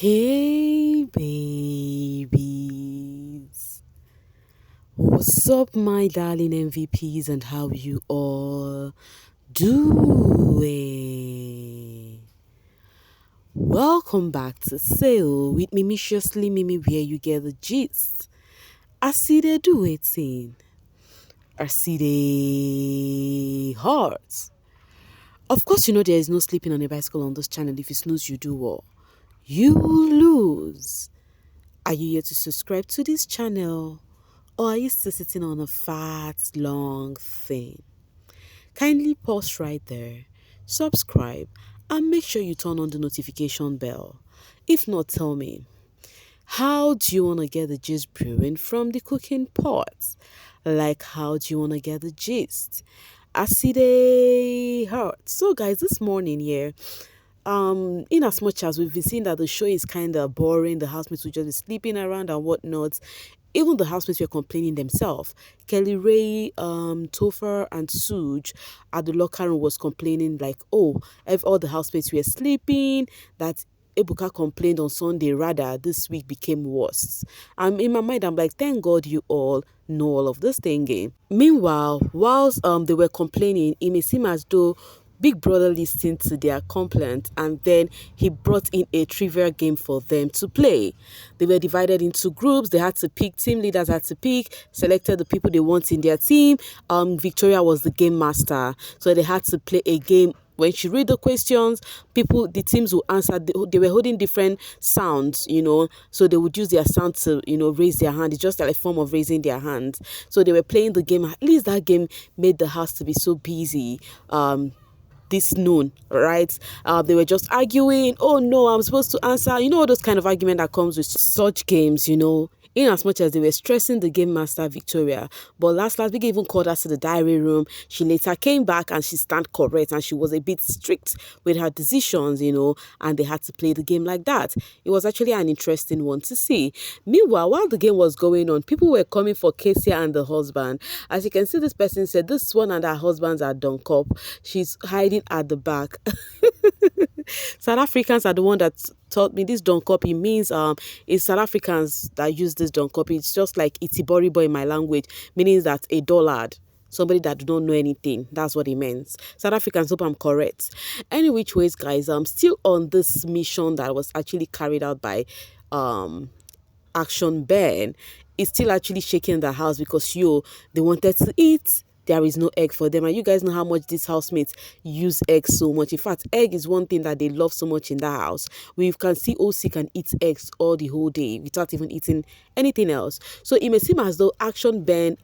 Hey babies, what's up my darling MVPs and how you all doing? Welcome back to Sail with Mimiciously Mimi where you get the gist. I see they do it in. I see they hearts. Of course you know there is no sleeping on a bicycle on this channel. If you snooze you do what? You lose. Are you here to subscribe to this channel? Or are you still sitting on a fat, long thing? Kindly pause right there, subscribe, and make sure you turn on the notification bell. If not, tell me, how do you want to get the gist brewing from the cooking pot? Like, how do you want to get the gist? I see they hurt. So, guys, this morning here, in as much as we've been seeing that the show is kind of boring, the housemates will just be sleeping around and whatnot. Even the housemates were complaining themselves. Kelly Ray, Topher, and Suj at the locker room was complaining like, oh, if all the housemates were sleeping, that Ebuka complained on Sunday, rather this week became worse. In my mind, I'm like, thank God you all know all of this thing. Meanwhile, whilst they were complaining, it may seem as though Big Brother listened to their complaint and then he brought in a trivia game for them to play. They were divided into groups. They had to pick, team leaders had to pick, selected the people they want in their team. Victoria was the game master. So they had to play a game. When she read the questions, the teams will answer. They were holding different sounds, so they would use their sound to, raise their hand. It's just like a form of raising their hand. So they were playing the game. At least that game made the house to be so busy. This noon, right? They were just arguing. Oh no, I'm supposed to answer. All those kind of argument that comes with such games. In as much as they were stressing the game master Victoria, but last Biggie even called us to the diary room. She later came back and she stand correct and she was a bit strict with her decisions, and they had to play the game like that. It was actually an interesting one to see. Meanwhile, while the game was going on, people were coming for Kesia and the husband. As you can see, this person said this one and her husbands are done cop. She's hiding at the back. South Africans are the one that taught me this don copy means it's South Africans that use this don copy. It's just like itiboribo in my language, meaning that a dullard, somebody that do not know anything. That's what it means. South Africans, hope I'm correct. Any which ways, guys, I'm still on this mission that was actually carried out by Action Ben. It's still actually shaking the house because they wanted to eat. There is no egg for them, and you guys know how much these housemates use eggs so much. In fact, egg is one thing that they love so much in that house. We can see OC can eat eggs all the whole day without even eating anything else. So it may seem as though Action is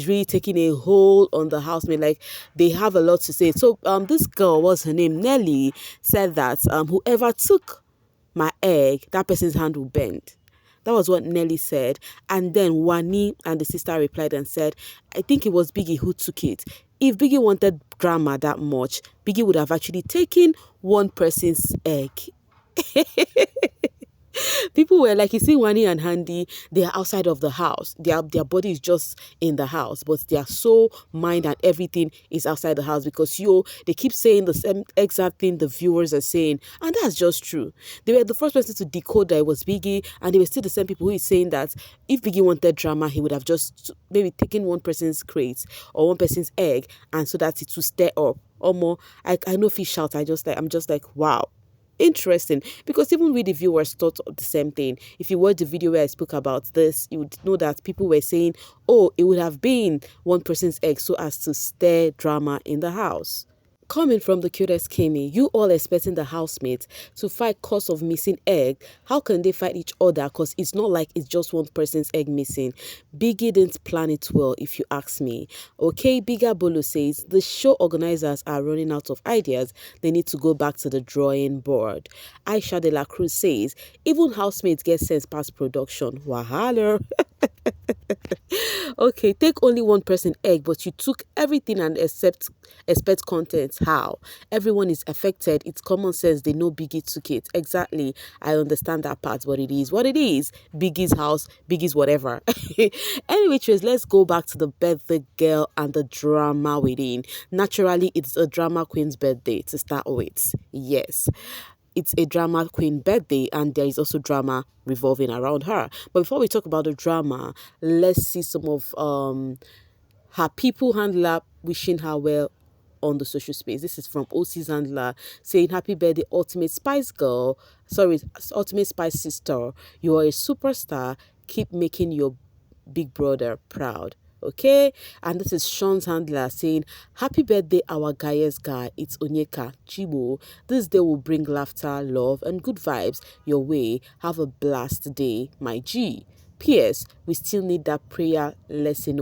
really taking a hold on the housemate. Like they have a lot to say. So this girl, what's her name, Nelly, said that whoever took my egg, that person's hand will bend. That was what Nelly said. And then Wani and the sister replied and said, I think it was Biggie who took it. If Biggie wanted drama that much, Biggie would have actually taken one person's egg. People were like, you see Wani and Handy, they are outside of the house. Their body is just in the house, but their soul, mind, and everything is outside the house because they keep saying the same exact thing the viewers are saying, and that's just true. They were the first person to decode that it was Biggie, and they were still the same people who is saying that if Biggie wanted drama, he would have just maybe taken one person's crate or one person's egg, and so that it would stir up. Or more, I know if he shout, I'm just like, wow. Interesting, because even we the viewers thought the same thing. If you watch the video where I spoke about this, you would know that people were saying, oh, it would have been one person's egg so as to stir drama in the house. Coming from the cutest Kimmy, you all expecting the housemates to fight cause of missing egg. How can they fight each other? Because it's not like it's just one person's egg missing. Biggie didn't plan it well, if you ask me. Okay, Bigger Bolo says the show organizers are running out of ideas. They need to go back to the drawing board. Aisha De La Cruz says even housemates get sense past production. Wahala. Okay, take only one person egg, but you took everything and expect content. How? Everyone is affected. It's common sense. They know Biggie took it. Exactly. I understand that part, but it is what it is. Biggie's house, Biggie's whatever. Anyway, let's go back to the birthday girl and the drama within. Naturally, it's a drama queen's birthday to start with. Yes. it's a drama queen birthday, and there is also drama revolving around her. But before we talk about the drama, let's see some of her people handler wishing her well on the social space. This is from OC's handler saying, "Happy birthday, Ultimate Spice Girl. Sorry, Ultimate Spice Sister. You are a superstar. Keep making your big brother proud." Okay, and this is Sean's handler saying, "Happy birthday, our guy's guy. It's Onyeka Chibo. This day will bring laughter, love, and good vibes your way. Have a blast day, my G. P.S. We still need that prayer lesson,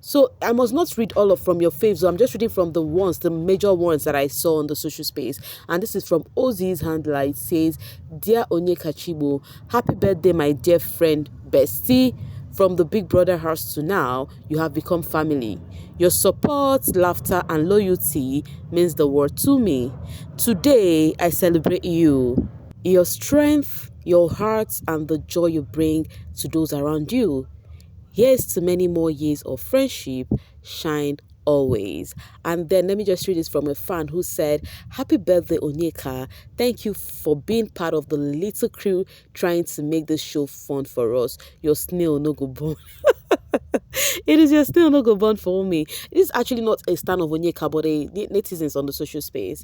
So I must not read all of from your faves. So I'm just reading from the major ones that I saw on the social space. And this is from Ozzy's handler. It says, "Dear Onyeka Chibo, happy birthday, my dear friend, bestie. From the Big Brother house to now, you have become family. Your support, laughter, and loyalty means the world to me. Today, I celebrate you. Your strength, your heart, and the joy you bring to those around you. Here's to many more years of friendship. Shine always." And then let me just read this from a fan who said, "Happy birthday, Onyeka. Thank you for being part of the little crew trying to make this show fun for us. Your snail no go born." It is your snail no go born for me. It is actually not a stand of Onyeka, but a netizens on the social space.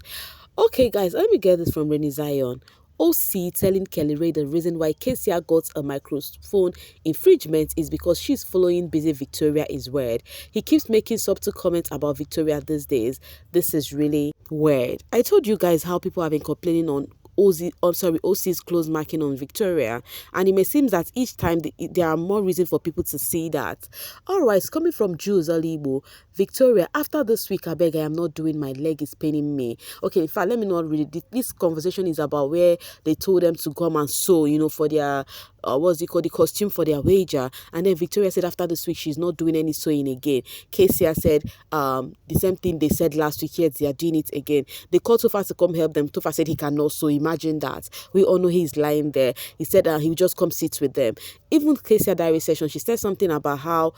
Okay, guys, let me get this from Renny Zion. OC telling Kelly Ray the reason why KCR got a microphone infringement is because she's following busy Victoria is weird. He keeps making subtle comments about Victoria these days. This is really weird. I told you guys how people have been complaining on OC's close marking on Victoria, and it may seem that each time there are more reasons for people to see that. All right, it's coming from Jules Alibo. "Victoria, after this week, I beg, I am not doing, my leg is paining me." Okay, in fact, let me not read it. This conversation is about where they told them to come and sew, for their what's it called, the costume for their wager. And then Victoria said after this week she's not doing any sewing again. KCR said the same thing they said last week. Yes, they are doing it again. They called Tofa to come help them. Tofa said he cannot sew. Imagine that. We all know he's lying there. He said he will just come sit with them. Even KCR diary session, she said something about how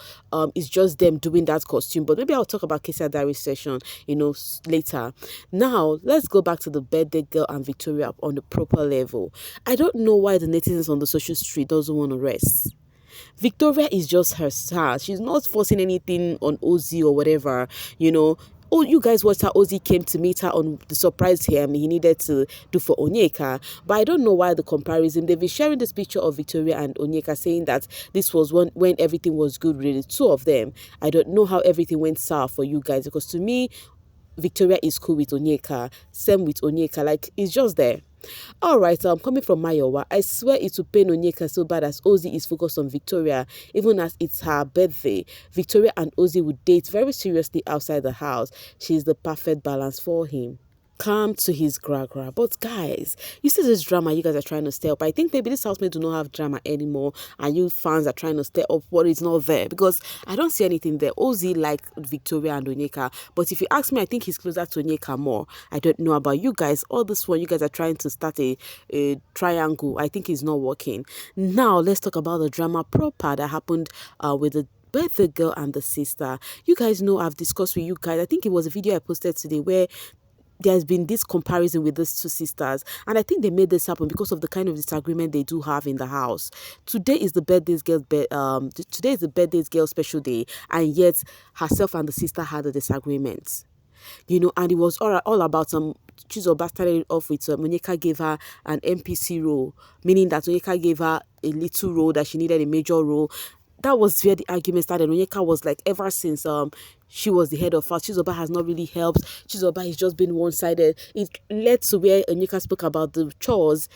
it's just them doing that costume. But maybe I'll talk about KCR diary session, later. Now, let's go back to the birthday girl and Victoria on the proper level. I don't know why the netizens on the social street doesn't want to rest. Victoria is just her star. She's not forcing anything on Ozzy or whatever, Oh, you guys watched how Ozzy came to meet her on the surprise he needed to do for Onyeka. But I don't know why the comparison. They've been sharing this picture of Victoria and Onyeka saying that this was when everything was good with the two of them. I don't know how everything went south for you guys, because to me, Victoria is cool with Onyeka. Same with Onyeka. Like, it's just there. All right, coming from Mayowa, "I swear it will pain Onyeka so bad as Ozzy is focused on Victoria, even as it's her birthday. Victoria and Ozzy would date very seriously outside the house. She's the perfect balance for him. Calm to his gra-gra." But guys, you see this drama you guys are trying to stir up. I think maybe this housemate do not have drama anymore, and you fans are trying to stir up what is not there, because I don't see anything there. Ozzy like Victoria and Onyeka, but if you ask me, I think he's closer to Onyeka more. I don't know about you guys. All this one, you guys are trying to start a triangle. I think it's not working. Now, let's talk about the drama proper that happened with the birthday girl and the sister. You guys know I've discussed with you guys. I think it was a video I posted today where there's been this comparison with these two sisters, and I think they made this happen because of the kind of disagreement they do have in the house. Today is the birthday girl special day, and yet herself and the sister had a disagreement. And it was all about Chizoba started off with Onyeka gave her an NPC role, meaning that Onyeka gave her a little role that she needed a major role. That was where the argument started. Onyeka was like, ever since she was the head of house, Chizoba has not really helped. Chizoba has just been one-sided. It led to where Onyeka spoke about the chores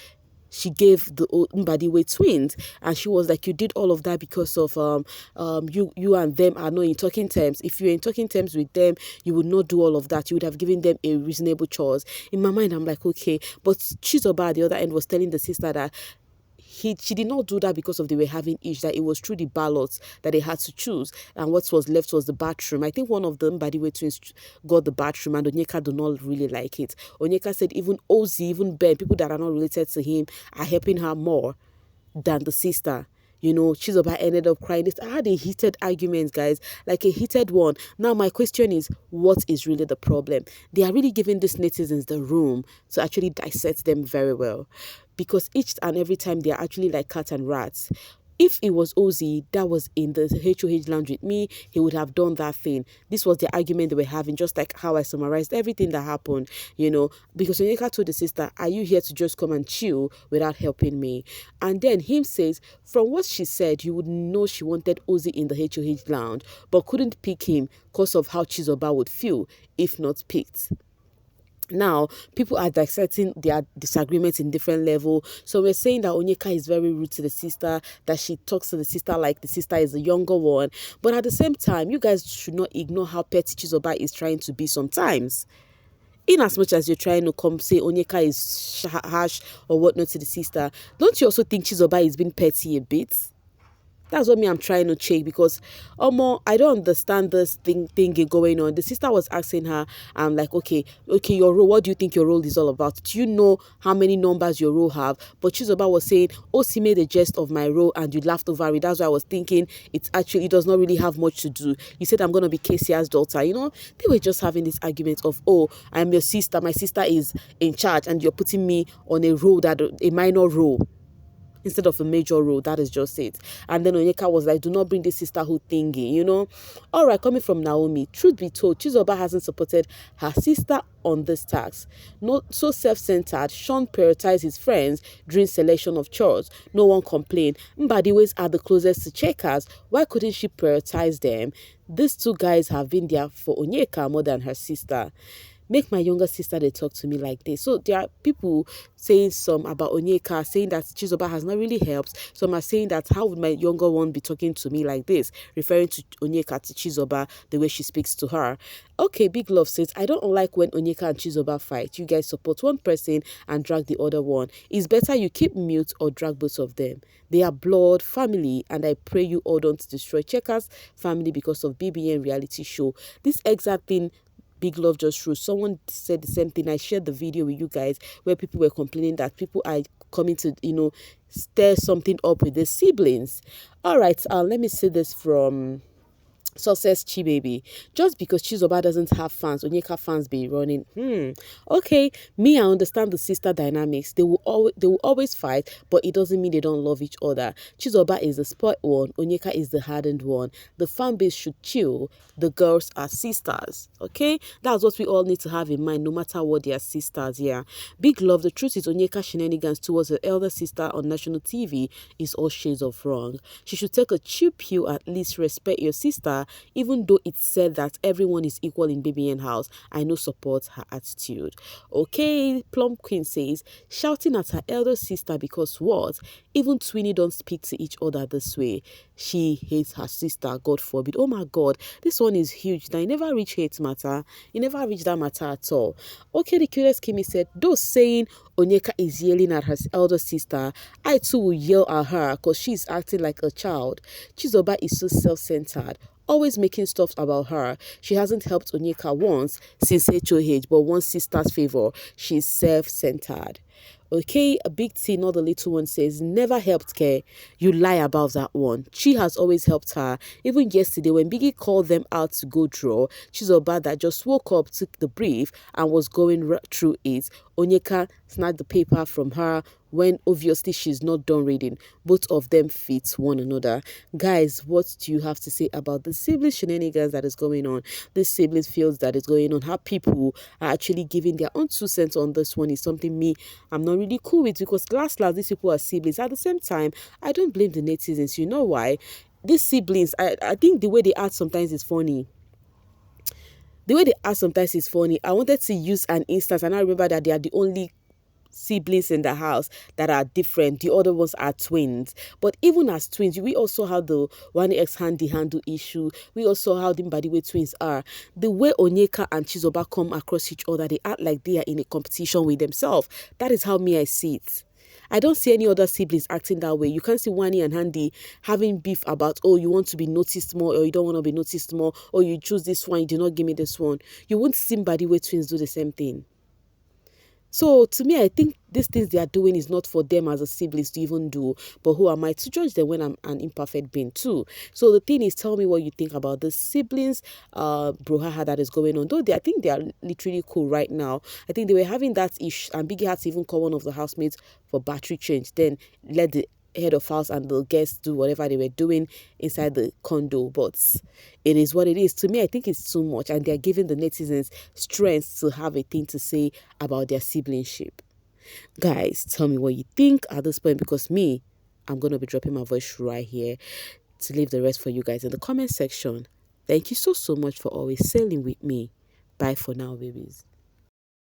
she gave the Mbadiwe twins, and she was like, you did all of that because of you and them are not in talking terms. If you're in talking terms with them, you would not do all of that. You would have given them a reasonable chores. In my mind, I'm like, okay, but Chizoba at the other end was telling the sister that she did not do that because of they were having issues, that it was through the ballots that they had to choose, and what was left was the bathroom. I think one of them, by the way, twins got the bathroom, and Onyeka do not really like it. Onyeka said even Ozzy, even Ben, people that are not related to him, are helping her more than the sister. Chizoba ended up crying. I had a heated argument, guys, like a heated one. Now, my question is, what is really the problem? They are really giving these netizens the room to actually dissect them very well, because each and every time they are actually like cat and rats. If it was Ozzy that was in the HOH lounge with me, he would have done that thing. This was the argument they were having, just like how I summarized everything that happened, because Onyeka told the sister, are you here to just come and chill without helping me? And then him says, from what she said, you would know she wanted Ozzy in the HOH lounge, but couldn't pick him because of how Chizoba would feel if not picked. Now, people are dissecting their disagreements in different level. So we're saying that Onyeka is very rude to the sister, that she talks to the sister like the sister is the younger one. But at the same time, you guys should not ignore how petty Chizoba is trying to be sometimes. In as much as you're trying to come say Onyeka is harsh or whatnot to the sister, don't you also think Chizoba is being petty a bit? That's what I'm trying to check, because I don't understand this thing going on. The sister was asking her, I'm like, okay, your role, what do you think your role is all about? Do you know how many numbers your role have? But Chizoba was saying, she made a jest of my role and you laughed over it. That's why I was thinking it does not really have much to do. You said I'm going to be Kesia's daughter. They were just having this argument of, I'm your sister. My sister is in charge and you're putting me on a minor role instead of a major role. That is just it. And then Onyeka was like, do not bring this sisterhood thingy. All right, coming from Naomi, truth be told, Chizoba hasn't supported her sister on this task. Not so self-centered, Sean prioritized his friends during selection of chores. No one complained. Mbadiwe's are the closest to Chekas. Why couldn't she prioritize them? These two guys have been there for Onyeka more than her sister. Make my younger sister, they talk to me like this. So there are people saying some about Onyeka, saying that Chizoba has not really helped. Some are saying that how would my younger one be talking to me like this, referring to Onyeka, to Chizoba, the way she speaks to her. Okay, Big Love says, I don't like when Onyeka and Chizoba fight. You guys support one person and drag the other one. It's better you keep mute or drag both of them. They are blood family, and I pray you all don't destroy Chekas family because of BBN reality show. This exact thing Big Love just true. Someone said the same thing. I shared the video with you guys where people were complaining that people are coming to, stir something up with their siblings. All right, let me see this from Success Chi Baby. Just because Chizoba doesn't have fans, Onyeka fans be running. Okay, me, I understand the sister dynamics. They will always fight, but it doesn't mean they don't love each other. Chizoba is the spoiled one, Onyeka is the hardened one. The fan base should chill. The girls are sisters. Okay, that's what we all need to have in mind, no matter what, they are sisters. Yeah, Big Love. The truth is, Onyeka shenanigans towards her elder sister on national TV is all shades of wrong. She should take a cheap pill, at least respect your sister. Even though it's said that everyone is equal in BBN house, I no support her attitude. Okay, Plum Queen says, shouting at her elder sister because what? Even Twinnie don't speak to each other this way. She hates her sister, God forbid. Oh my God, this one is huge. Now, I never reach hate matter. You never reach that matter at all. Okay, the curious Kimmy said, those saying Onyeka is yelling at her elder sister, I too will yell at her because she's acting like a child. Chizoba is so self-centered, always making stuff about her. She hasn't helped Onyeka once since HOH, but wants sister's favor. She's self-centered. Okay, a big T, not the little one, says, never helped Care. You lie about that one. She has always helped her. Even yesterday, when Biggie called them out to go draw, Chizoba that just woke up, took the brief, and was going through it. Onyeka snagged the paper from her when obviously she's not done reading. Both of them fit one another. Guys, what do you have to say about the sibling shenanigans that is going on? This sibling feels that is going on. How people are actually giving their own 2 cents on this one is something I'm not really cool with, because last these people are siblings. At the same time, I don't blame the netizens. You know why? These siblings, I think the way they act sometimes is funny. I wanted to use an instance, and I remember that they are the only siblings in the house that are different. The other ones are twins. But even as twins, we also have the one ex handy handle issue. We also have them by the way twins are. The way Onyeka and Chizoba come across each other, they act like they are in a competition with themselves. That is how I see it. I don't see any other siblings acting that way. You can't see Wani and Handy having beef about, you want to be noticed more, or you don't want to be noticed more, or you choose this one, you do not give me this one. You won't see by the way twins do the same thing. So to me, I think these things they are doing is not for them as a siblings to even do. But who am I to judge them when I'm an imperfect being too? So the thing is, tell me what you think about the siblings, brouhaha that is going on. Though I think they are literally cool right now. I think they were having that issue, and Biggie had to even call one of the housemates for battery change. Then let the head of house and the guests do whatever they were doing inside the condo. But it is what it is. To me, I think it's too much, and they're giving the netizens strength to have a thing to say about their siblingship. Guys, tell me what you think at this point, because me, I'm gonna be dropping my voice right here to leave the rest for you guys in the comment section. Thank you so much for always sailing with me. Bye for now, babies.